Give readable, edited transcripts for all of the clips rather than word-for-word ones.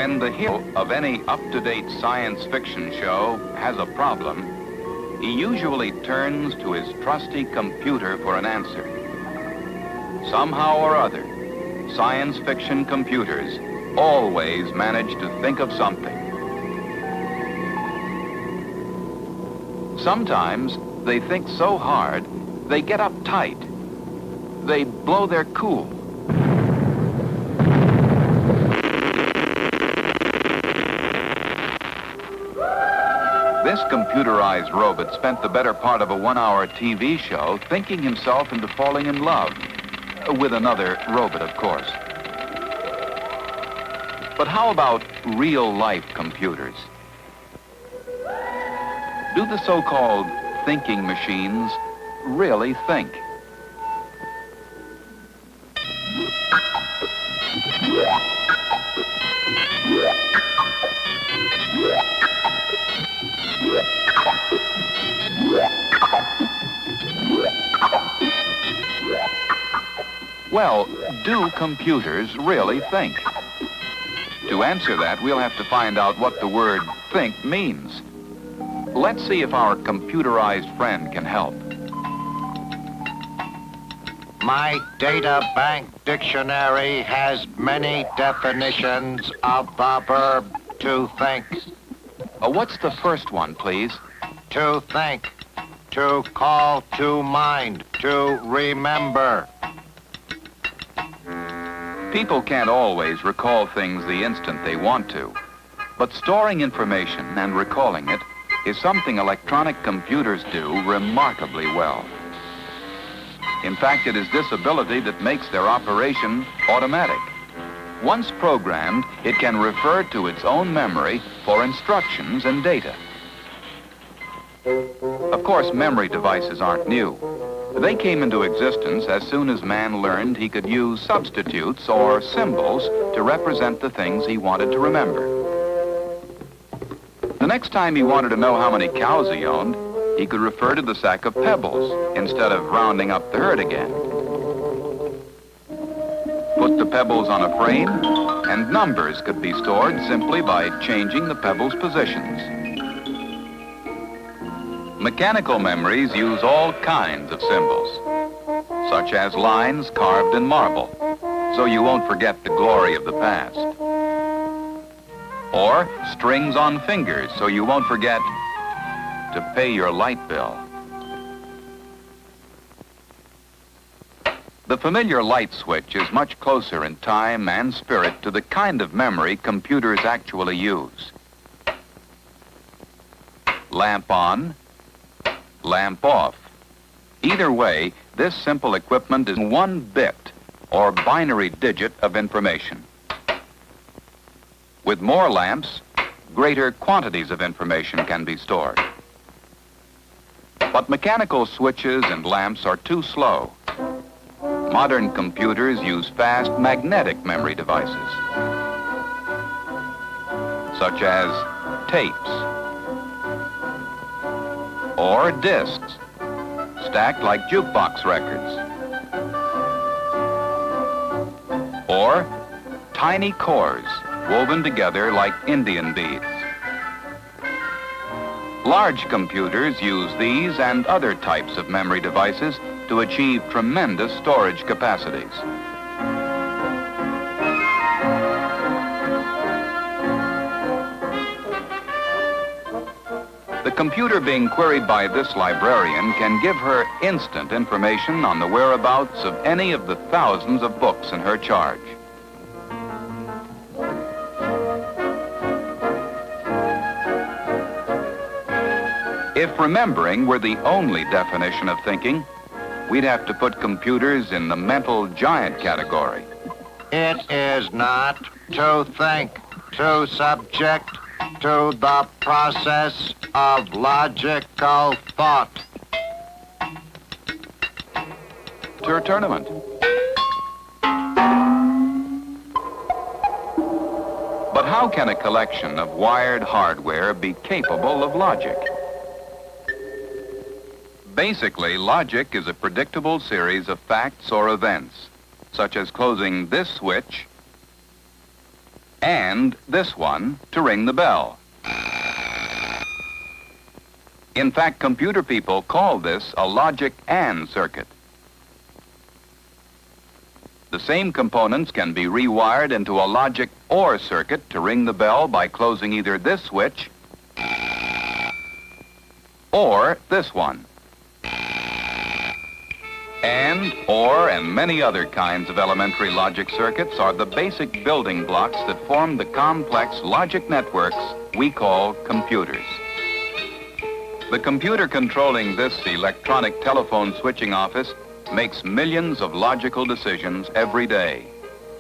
When the hero of any up-to-date science fiction show has a problem, he usually turns to his trusty computer for an answer. Somehow or other, science fiction computers always manage to think of something. Sometimes they think so hard, they get uptight. They blow their cool. This computerized robot spent the better part of a 1-hour TV show thinking himself into falling in love. With another robot, of course. But how about real-life computers? Do the so-called thinking machines really think? Well, do computers really think? To answer that, we'll have to find out what the word think means. Let's see if our computerized friend can help. My data bank dictionary has many definitions of the verb to think. What's the first one, please? To think, to call to mind, to remember. People can't always recall things the instant they want to, but storing information and recalling it is something electronic computers do remarkably well. In fact, it is this ability that makes their operation automatic. Once programmed, it can refer to its own memory for instructions and data. Of course, memory devices aren't new. They came into existence as soon as man learned he could use substitutes or symbols to represent the things he wanted to remember. The next time he wanted to know how many cows he owned, he could refer to the sack of pebbles instead of rounding up the herd again. Put the pebbles on a frame, and numbers could be stored simply by changing the pebbles' positions. Mechanical memories use all kinds of symbols, such as lines carved in marble, so you won't forget the glory of the past. Or strings on fingers, so you won't forget to pay your light bill. The familiar light switch is much closer in time and spirit to the kind of memory computers actually use. Lamp on, lamp off. Either way, this simple equipment is one bit or binary digit of information. With more lamps, greater quantities of information can be stored. But mechanical switches and lamps are too slow. Modern computers use fast magnetic memory devices, such as tapes or discs, stacked like jukebox records, or tiny cores woven together like Indian beads. Large computers use these and other types of memory devices to achieve tremendous storage capacities. The computer being queried by this librarian can give her instant information on the whereabouts of any of the thousands of books in her charge. If remembering were the only definition of thinking, we'd have to put computers in the mental giant category. It is not to think, to subject to the process of logical thought. To a tournament. But how can a collection of wired hardware be capable of logic? Basically, logic is a predictable series of facts or events, such as closing this switch and this one to ring the bell. In fact, computer people call this a logic AND circuit. The same components can be rewired into a logic OR circuit to ring the bell by closing either this switch or this one. AND, OR, and many other kinds of elementary logic circuits are the basic building blocks that form the complex logic networks we call computers. The computer controlling this electronic telephone switching office makes millions of logical decisions every day,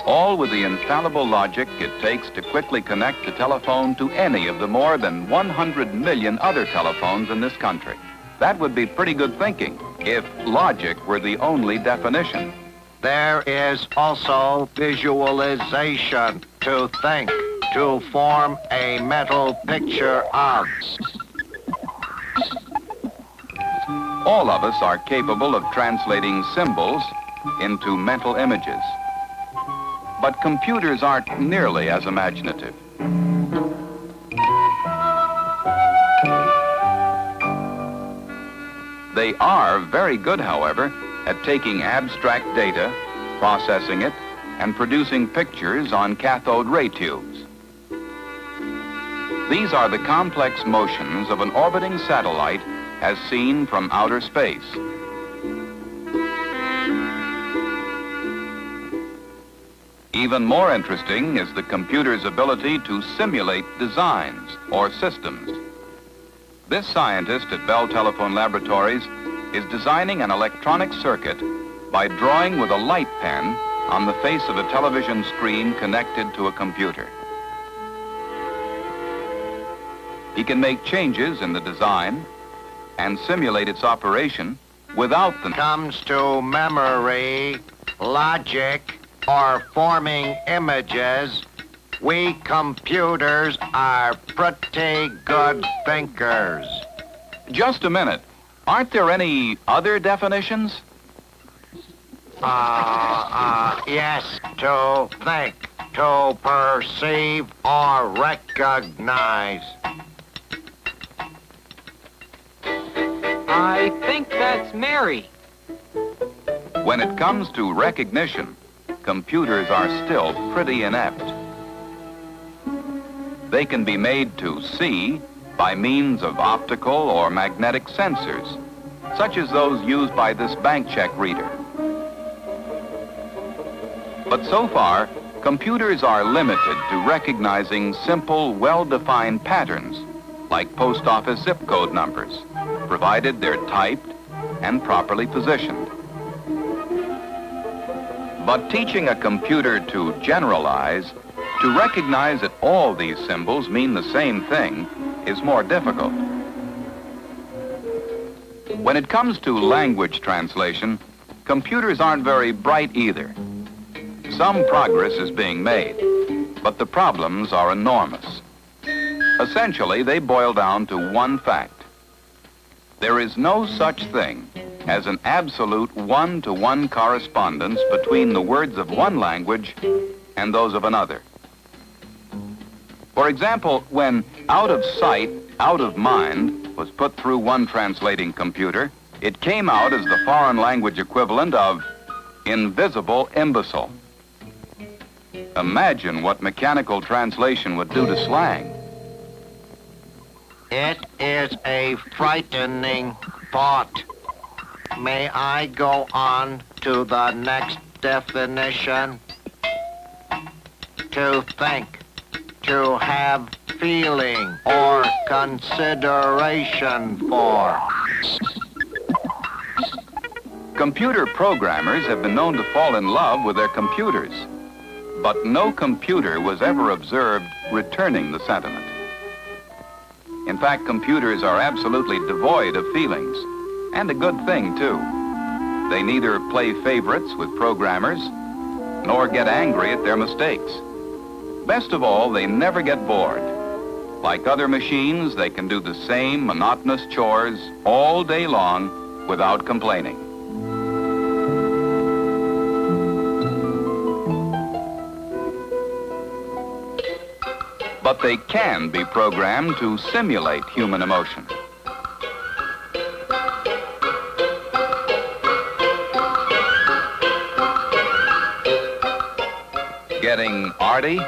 all with the infallible logic it takes to quickly connect the telephone to any of the more than 100 million other telephones in this country. That would be pretty good thinking if logic were the only definition. There is also visualization, to think, to form a mental picture of. All of us are capable of translating symbols into mental images. But computers aren't nearly as imaginative. They are very good, however, at taking abstract data, processing it, and producing pictures on cathode ray tubes. These are the complex motions of an orbiting satellite as seen from outer space. Even more interesting is the computer's ability to simulate designs or systems. This scientist at Bell Telephone Laboratories is designing an electronic circuit by drawing with a light pen on the face of a television screen connected to a computer. He can make changes in the design and simulate its operation without the... Comes to memory, logic, or forming images, we computers are pretty good thinkers. Just a minute. Aren't there any other definitions? Yes, to think, to perceive or recognize. I think that's Mary. When it comes to recognition, computers are still pretty inept. They can be made to see by means of optical or magnetic sensors, such as those used by this bank check reader. But so far, computers are limited to recognizing simple, well-defined patterns, like post office zip code numbers, provided they're typed and properly positioned. But teaching a computer to generalize, to recognize that all these symbols mean the same thing, is more difficult. When it comes to language translation, computers aren't very bright either. Some progress is being made, but the problems are enormous. Essentially, they boil down to one fact. There is no such thing as an absolute one-to-one correspondence between the words of one language and those of another. For example, when out of sight, out of mind was put through one translating computer, it came out as the foreign language equivalent of invisible imbecile. Imagine what mechanical translation would do to slang. It is a frightening thought. May I go on to the next definition? To think, to have feeling or consideration for. Computer programmers have been known to fall in love with their computers, but no computer was ever observed returning the sentiment. In fact, computers are absolutely devoid of feelings, and a good thing, too. They neither play favorites with programmers, nor get angry at their mistakes. Best of all, they never get bored. Like other machines, they can do the same monotonous chores all day long without complaining. but they can be programmed to simulate human emotion. Getting arty?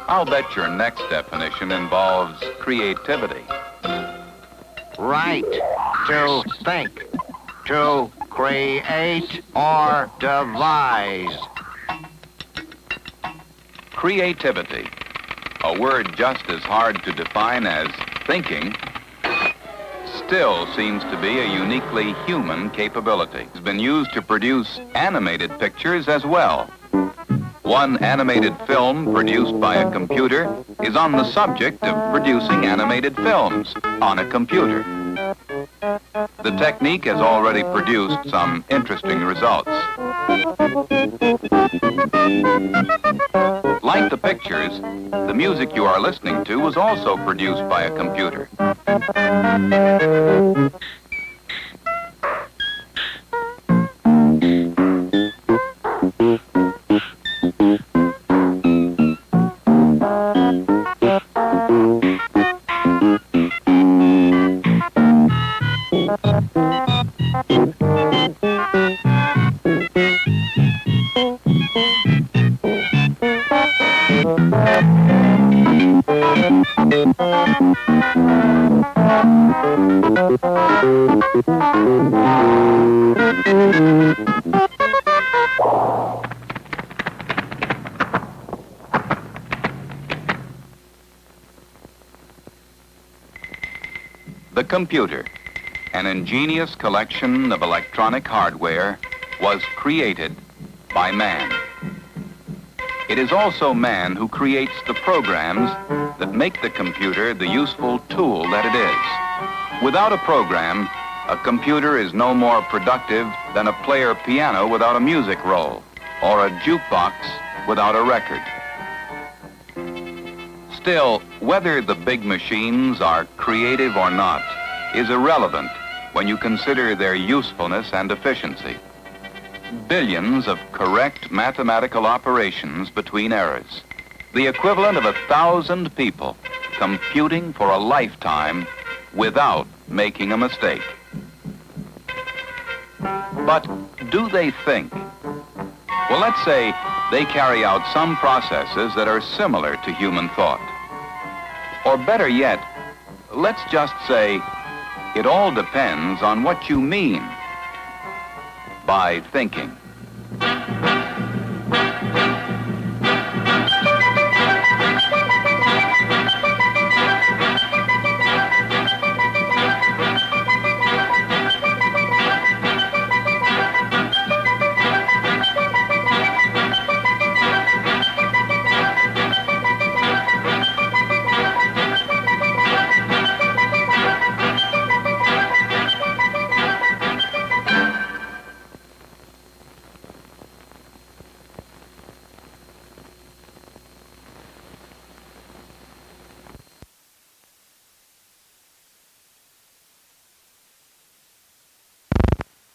I'll bet your next definition involves creativity. Right. To think. To create or devise. Creativity, a word just as hard to define as thinking, still seems to be a uniquely human capability. It's been used to produce animated pictures as well. One animated film produced by a computer is on the subject of producing animated films on a computer. The technique has already produced some interesting results. Like the pictures, the music you are listening to was also produced by a computer. The computer, an ingenious collection of electronic hardware, was created by man. It is also man who creates the programs that make the computer the useful tool that it is. Without a program, a computer is no more productive than a player piano without a music roll, or a jukebox without a record. Still, whether the big machines are creative or not is irrelevant when you consider their usefulness and efficiency. Billions of correct mathematical operations between errors, the equivalent of 1,000 people computing for a lifetime without making a mistake. But do they think? Well, let's say they carry out some processes that are similar to human thought. Or better yet, let's just say it all depends on what you mean by thinking.